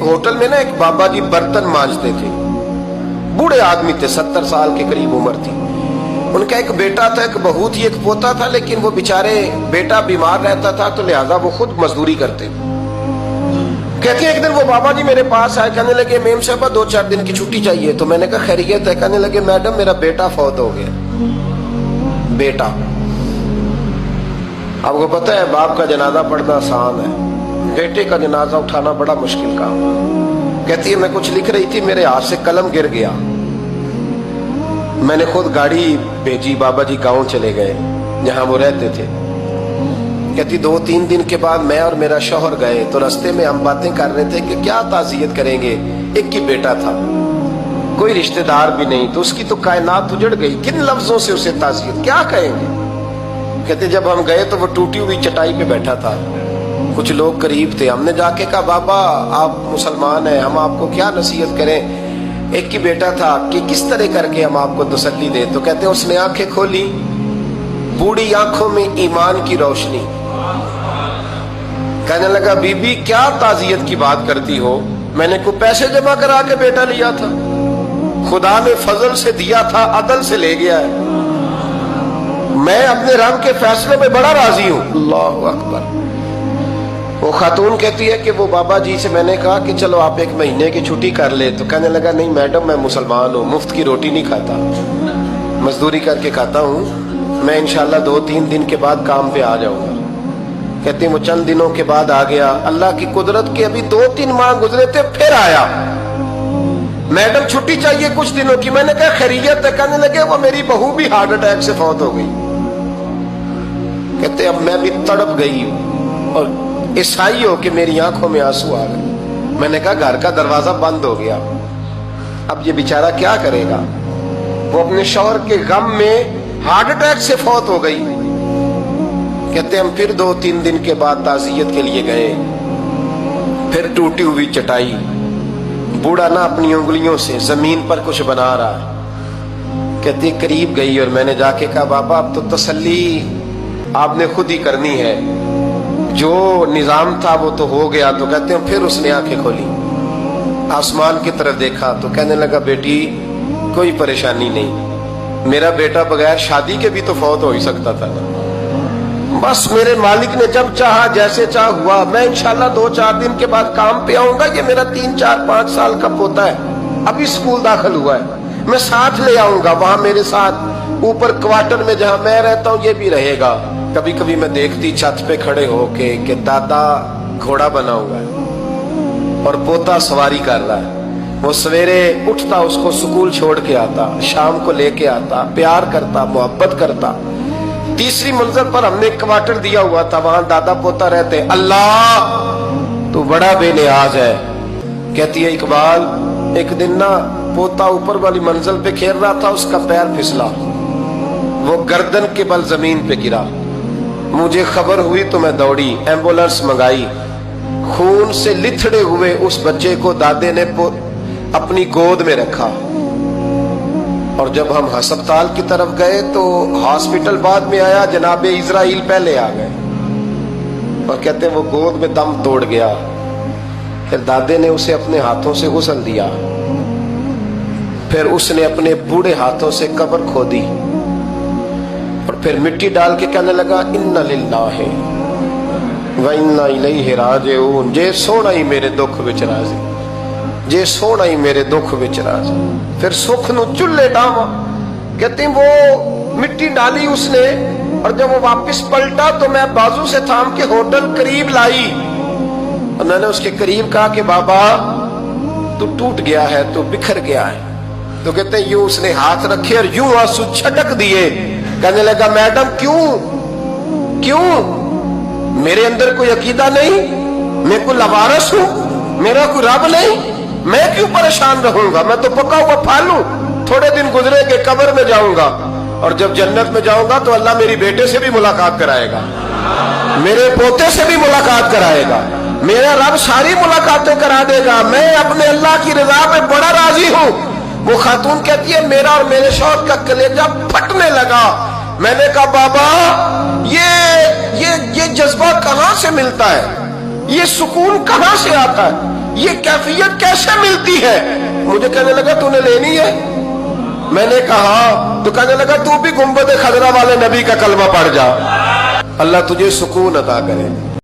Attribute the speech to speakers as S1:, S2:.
S1: Hotel में ना एक बाबा जी बर्तन मांजते थे, बूढ़े आदमी थे, 70 साल के करीब उम्र थी। उनका एक बेटा था, एक बहू थी, एक पोता था, लेकिन वो बेचारे बेटा बीमार रहता था तो लिहाजा वो खुद मजदूरी करते। कहते हैं एक दिन वो बाबा जी मेरे पास आए, कहने लगे मेम साहब 2-4 दिन की छुट्टी चाहिए। तो मैंने कहा खैरियत है? कहने लगे मैडम मेरा बेटा फौत हो गया। बेटा, आपको पता है बाप का जनाजा पढ़ना आसान है, बेटे का जनाजा उठाना बड़ा मुश्किल काम। कहती है मैं कुछ लिख रही थी, मेरे हाथ से कलम गिर गया, मैंने खुद गाड़ी भेजी, बाबा जी गांव चले गए जहां वो रहते थे। कहती 2-3 दिन के बाद मैं और मेरा शौहर गए तो रास्ते में हम बातें कर रहे थे कि क्या ताज़ियत करेंगे। एक ही बेटा था, कोई रिश्तेदार भी नहीं, तो उसकी तो कायनात उजड़ गई, किन लफ्जों से उसे ताज़ियत क्या कहेंगे। कहते जब हम गए तो वो टूटी हुई चटाई पे बैठा था, कुछ लोग करीब थे, हमने जाके कहा बाबा आप मुसलमान हैं, हम आपको क्या नसीहत करें, एक ही बेटा था, कि किस तरह करके हम आपको तसल्ली दें। तो कहते उसने आंखें खोली, बूढ़ी आंखों में ईमान की रोशनी, कहने लगा बीबी क्या ताज़ियत की बात करती हो, मैंने को पैसे जमा करा के बेटा लिया था, खुदा ने फजल से दिया था, अदल से ले गया है, मैं अपने रब के फैसले में बड़ा राजी हूं। अल्लाहु अकबर। वो खातून कहती है कि वो बाबा जी से मैंने कहा कि चलो आप 1 महीने की छुट्टी कर ले, तो कहने लगा नहीं मैडम मैं मुसलमान हूँ, मुफ्त की रोटी नहीं खाता, मजदूरी करके खाता हूँ, मैं इंशाल्लाह 2-3 दिन के बाद काम पे आ जाऊंगा। कहते हैं वो चंद दिनों के बाद आ गया, अल्लाह की कुदरत के अभी 2-3 माह गुजरे थे, फिर आया, मैडम छुट्टी चाहिए कुछ दिनों की। मैंने कहा खैरियत है? कहने लगे वो मेरी बहू भी हार्ट अटैक से फौत हो गई। कहते अब मैं भी तड़प गई हूं और ईसाई हो कि मेरी आंखों में आंसू आ गए। मैंने कहा घर का दरवाजा बंद हो गया, अब ये बेचारा क्या करेगा। वो अपने शौहर के गम में हार्ट अटैक से फौत हो गई। कहते हम फिर 2-3 दिन के बाद ताज़ियत के लिए गए, फिर टूटी हुई चटाई, बूढ़ा ना अपनी उंगलियों से जमीन पर कुछ बना रहा है। कहती करीब गई और मैंने जाके कहा बाबा अब तो तसल्ली आपने खुद ही करनी है, जो निजाम था वो तो हो गया। तो कहते हैं फिर उसने आंखें खोली, आसमान की तरफ देखा तो कहने लगा बेटी कोई परेशानी नहीं, मेरा बेटा बगैर शादी के भी तो फौत हो ही सकता था ना, बस मेरे मालिक ने जब चाहा जैसे चाह हुआ, मैं इंशाल्लाह 2-4 दिन के बाद काम पे आऊंगा। ये मेरा 3-4-5 साल का पोता है, अभी स्कूल दाखिल हुआ है, मैं साथ ले आऊंगा, वहां मेरे साथ ऊपर क्वार्टर में जहां मैं रहता हूं ये भी रहेगा। कभी कभी मैं देखती छत पे खड़े होके कि दादा घोड़ा बना हुआ है और पोता सवारी कर रहा है, वो सवेरे उठता उसको स्कूल छोड़ के आता, शाम को लेके आता, प्यार करता, मोहब्बत करता। तीसरी मंजिल पर हमने क्वार्टर दिया हुआ था, वहां दादा पोता रहते। अल्लाह तू बड़ा बेनियाज है। कहती है इकबाल एक दिन ना पोता ऊपर वाली मंजिल पे खेल रहा था, उसका पैर फिसला, वो गर्दन के बल जमीन पे गिरा, मुझे खबर हुई तो मैं दौड़ी, एम्बुलेंस मंगाई, खून से लिथड़े हुए उस बच्चे को दादे ने अपनी गोद में रखा। और जब हम अस्पताल की तरफ गए तो हॉस्पिटल बाद में आया, जनाबे इजराइल पहले आ गए और कहते हैं वो गोद में दम तोड़ गया। फिर दादे ने उसे अपने हाथों से गुसल दिया, फिर उसने अपने बूढ़े हाथों से कब्र खोदी और फिर मिट्टी डाल के कहने लगा इन्ना लिल्लाहि व इन्ना इलैहि राजिऊन, जे सोना ही मेरे दुख विच राजी, जे सोना ही मेरे दुख विच राजी। फिर सुख नु चुल्ले डावा। कहते वो मिट्टी डाली उसने और जब वो वापस पलटा तो मैं बाजू से थाम के होटल करीब लाई और मैंने उसके करीब कहा कि बाबा तू टूट गया है, तू बिखर गया है। तो कहते यूं उसने हाथ रखे और यूं आंसू छटक दिए। कहने लगा मैडम क्यों क्यों, मेरे अंदर कोई अकीदा नहीं, मैं कोई लवारस हूं, मेरा कोई रब नहीं, मैं क्यों परेशान रहूंगा, मैं तो पका हुआ फल हूं, थोड़े दिन गुजरेंगे कब्र में जाऊंगा और जब जन्नत में जाऊंगा तो अल्लाह मेरी बेटे से भी मुलाकात कराएगा, मेरे पोते से भी मुलाकात कराएगा, मेरा रब सारी मुलाकातें करा देगा, मैं अपने अल्लाह की रजा पे बड़ा राजी हूं। वो खातून कहती है मेरा और मेरे शौहर का कलेजा फटने लगा। मैंने कहा बाबा ये जज्बा कहां से मिलता है, ये सुकून कहां से आता है, یہ کیفیت کیسے ملتی ہے؟ مجھے کہنے لگا تو نے لینی ہے؟ میں نے کہا تو کہنے لگا تو بھی گنبد خضرا والے نبی کا کلمہ پڑھ جا، اللہ تجھے سکون عطا کرے۔